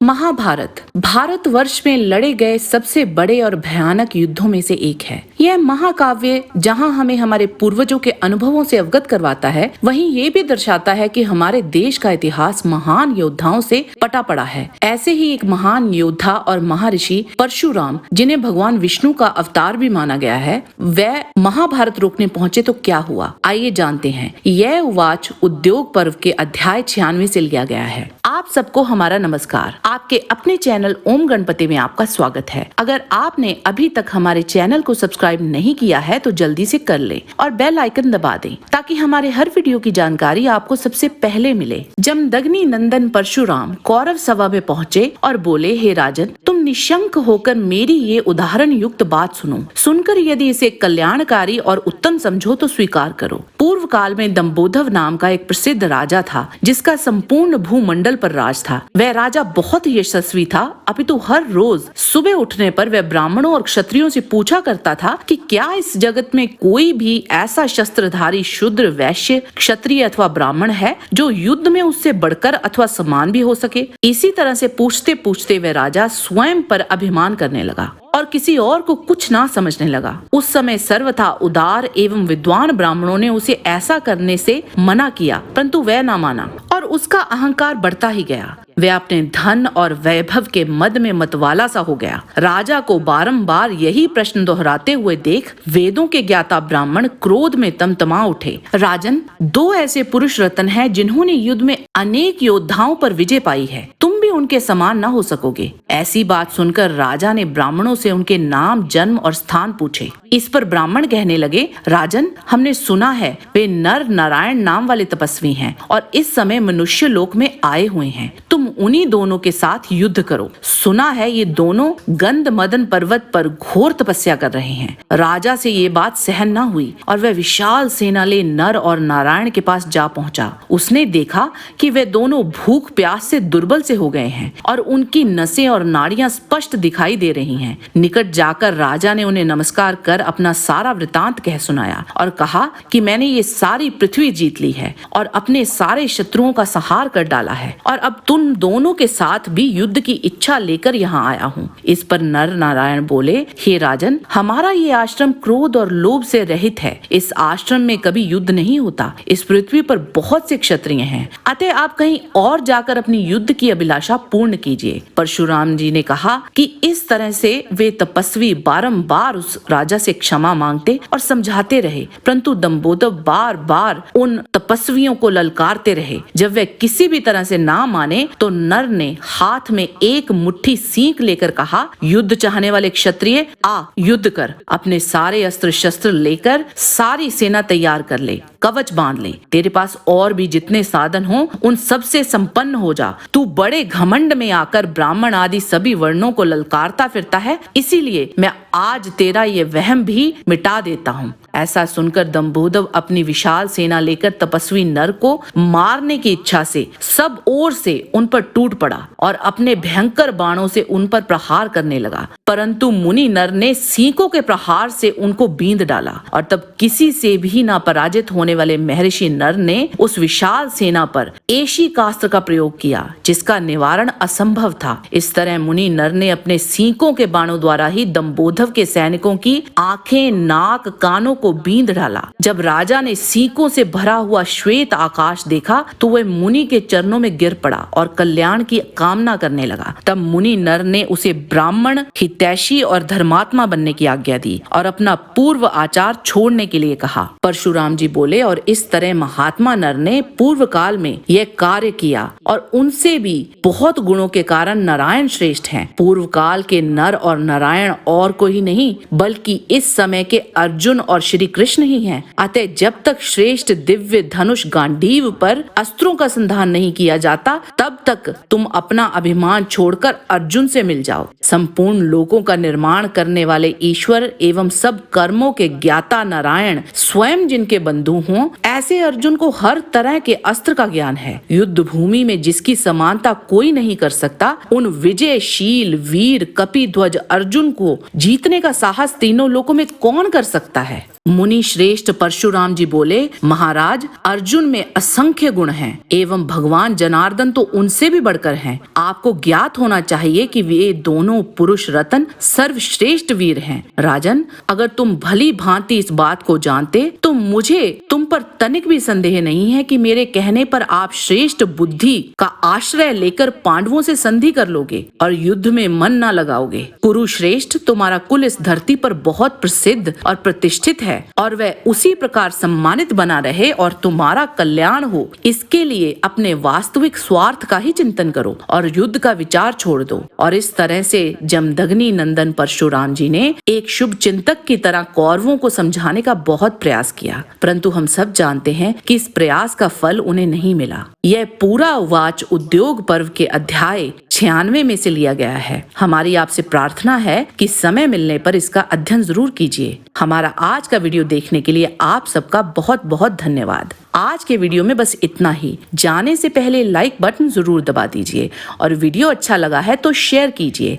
महाभारत भारतवर्ष में लड़े गए सबसे बड़े और भयानक युद्धों में से एक है। यह महाकाव्य जहां हमें हमारे पूर्वजों के अनुभवों से अवगत करवाता है, वहीं ये भी दर्शाता है कि हमारे देश का इतिहास महान योद्धाओं से पटा पड़ा है। ऐसे ही एक महान योद्धा और महर्षि परशुराम, जिन्हें भगवान विष्णु का अवतार भी माना गया है, वह महाभारत रोकने पहुंचे तो क्या हुआ, आइए जानते हैं। यह उवाच उद्योग पर्व के अध्याय 96 से लिया गया है। आप सबको हमारा नमस्कार। आपके अपने चैनल ओम गणपति में आपका स्वागत है। अगर आपने अभी तक हमारे चैनल को सब्सक्राइब नहीं किया है तो जल्दी से कर लें और बेल आइकन दबा दें ताकि हमारे हर वीडियो की जानकारी आपको सबसे पहले मिले। जमदग्नि नंदन परशुराम कौरव सभा में पहुँचे और बोले, हे राजन, तुम निशंक होकर मेरी ये उदाहरण युक्त बात सुनो। सुनकर यदि इसे कल्याणकारी और उत्तम समझो तो स्वीकार करो। पूर्व काल में दंबोधव नाम का एक प्रसिद्ध राजा था, जिसका संपूर्ण भूमंडल पर राज था। वह राजा बहुत ही यशस्वी था, अपितु हर रोज सुबह उठने पर वह ब्राह्मणों और क्षत्रियों से पूछा करता था कि क्या इस जगत में कोई भी ऐसा शस्त्रधारी शूद्र, वैश्य, क्षत्रिय अथवा ब्राह्मण है जो युद्ध में उससे बढ़कर अथवा समान भी हो सके। इसी तरह से पूछते पूछते वह राजा स्वयं पर अभिमान करने लगा और किसी और को कुछ ना समझने लगा। उस समय सर्वथा उदार एवं विद्वान ब्राह्मणों ने उसे ऐसा करने से मना किया, परंतु वह ना माना और उसका अहंकार बढ़ता ही गया। वह अपने धन और वैभव के मद में मतवाला सा हो गया। राजा को बारंबार यही प्रश्न दोहराते हुए देख वेदों के ज्ञाता ब्राह्मण क्रोध में तमतमा उठे। राजन, दो ऐसे पुरुष रत्न हैं जिन्होंने युद्ध में अनेक योद्धाओं पर विजय पाई है। तुम भी उनके समान न हो सकोगे। ऐसी बात सुनकर राजा ने ब्राह्मणों से उनके नाम, जन्म और स्थान पूछे। इस पर ब्राह्मण कहने लगे, राजन, हमने सुना है वे नर नारायण नाम वाले तपस्वी हैं और इस समय मनुष्य लोक में आए हुए हैं। तुम उन्हीं दोनों के साथ युद्ध करो। सुना है ये दोनों गंध मदन पर्वत पर घोर तपस्या कर रहे हैं। राजा से ये बात सहन न हुई और वह विशाल सेना ले नर और नारायण के पास जा पहुंचा। उसने देखा कि वे दोनों भूख प्यास से दुर्बल से हो गए हैं और उनकी नसें और नाड़ियां स्पष्ट दिखाई दे रही हैं। निकट जाकर राजा ने उन्हें नमस्कार कर अपना सारा वृतांत कह सुनाया और कहा कि मैंने ये सारी पृथ्वी जीत ली है और अपने सारे शत्रुओं का संहार कर डाला है और अब तुम दोनों के साथ भी युद्ध की इच्छा लेकर यहाँ आया हूँ। इस पर नर नारायण बोले, हे राजन, हमारा ये आश्रम क्रोध और लोभ से रहित है। इस आश्रम में कभी युद्ध नहीं होता। इस पृथ्वी पर बहुत से क्षत्रिय हैं, अतः आप कहीं और जाकर अपनी युद्ध की अभिलाषा पूर्ण कीजिए। परशुराम जी ने कहा कि इस तरह से वे तपस्वी बारंबार उस राजा से क्षमा मांगते और समझाते रहे, परंतु दंबोदव बार बार उन तपस्वियों को ललकारते रहे। जब वे किसी भी तरह से ना माने तो नर ने हाथ में एक मुट्ठी सींक लेकर कहा, युद्ध चाहने वाले क्षत्रिय, आ युद्ध कर। अपने सारे अस्त्र शस्त्र लेकर सारी सेना तैयार कर ले, कवच बांध ले। तेरे पास और भी जितने साधन हो उन सब से संपन्न हो जा। तू बड़े घमंड में आकर ब्राह्मण आदि सभी वर्णों को ललकारता फिरता है, इसीलिए मैं आज तेरा ये वहम भी मिटा देता हूँ। ऐसा सुनकर दंबोदव अपनी विशाल सेना लेकर तपस्वी नर को मारने की इच्छा से सब ओर से उन पर टूट पड़ा और अपने भयंकर बाणों से उन पर प्रहार करने लगा, परंतु मुनि नर ने सींकों के प्रहार से उनको बींध डाला और तब किसी से भी ना पराजित होने वाले महर्षि नर ने उस विशाल सेना पर एशिकास्त्र का प्रयोग किया, जिसका निवारण असंभव था। इस तरह मुनि नर ने अपने सींकों के बाणों द्वारा ही दंबोदव के सैनिकों की आंखें, नाक, कानों को बींध डाला। जब राजा ने सींकों से भरा हुआ श्वेत आकाश देखा तो वह मुनि के चरणों में गिर पड़ा और कल्याण की कामना करने लगा। तब मुनि नर ने उसे ब्राह्मण, हितैषी और धर्मात्मा बनने की आज्ञा दी और अपना पूर्व आचार छोड़ने के लिए कहा। परशुराम जी बोले, और इस तरह महात्मा नर ने पूर्व काल में यह कार्य किया और उनसे भी बहुत गुणों के कारण नारायण श्रेष्ठ हैं। पूर्व काल के नर और नारायण और कोई नहीं बल्कि इस समय के अर्जुन और श्री कृष्ण ही हैं। अतः जब तक श्रेष्ठ दिव्य धनुष गांडीव पर अस्त्रों का संधान नहीं किया जाता, तब तक तुम अपना अभिमान छोड़कर अर्जुन से मिल जाओ। संपूर्ण लोकों का निर्माण करने वाले ईश्वर एवं सब कर्मों के ज्ञाता नारायण स्वयं जिनके बंधु हों, ऐसे अर्जुन को हर तरह के अस्त्र का ज्ञान है। युद्ध भूमि में जिसकी समानता कोई नहीं कर सकता, उन विजयशील वीर कपिध्वज अर्जुन को जीतने का साहस तीनों लोकों में कौन कर सकता है। मुनि श्रेष्ठ परशुराम जी बोले, महाराज, अर्जुन में असंख्य गुण हैं एवं भगवान जनार्दन तो उनसे भी बढ़कर हैं। आपको ज्ञात होना चाहिए कि वे दोनों पुरुष रत्न सर्वश्रेष्ठ वीर हैं। राजन, अगर तुम भली भांति इस बात को जानते तो मुझे तुम पर तनिक भी संदेह नहीं है कि मेरे कहने पर आप श्रेष्ठ बुद्धि का आश्रय लेकर पांडवों से संधि कर लोगे और युद्ध में मन न लगाओगे। कुरुश्रेष्ठ, तुम्हारा कुल इस धरती पर बहुत प्रसिद्ध और प्रतिष्ठित है और वह उसी प्रकार सम्मानित बना रहे और तुम्हारा कल्याण हो, इसके लिए अपने वास्तविक स्वार्थ का ही चिंतन करो और युद्ध का विचार छोड़ दो। और इस तरह से जमदग्नि नंदन परशुराम जी ने एक शुभ चिंतक की तरह कौरवों को समझाने का बहुत प्रयास किया, परंतु हम सब जानते हैं कि इस प्रयास का फल उन्हें नहीं मिला। यह पूरा वाच उद्योग पर्व के अध्याय 96 में से लिया गया है। हमारी आपसे प्रार्थना है कि समय मिलने पर इसका अध्ययन जरूर कीजिए। हमारा आज का वीडियो देखने के लिए आप सबका बहुत बहुत धन्यवाद। आज के वीडियो में बस इतना ही। जाने से पहले लाइक बटन जरूर दबा दीजिए और वीडियो अच्छा लगा है तो शेयर कीजिए।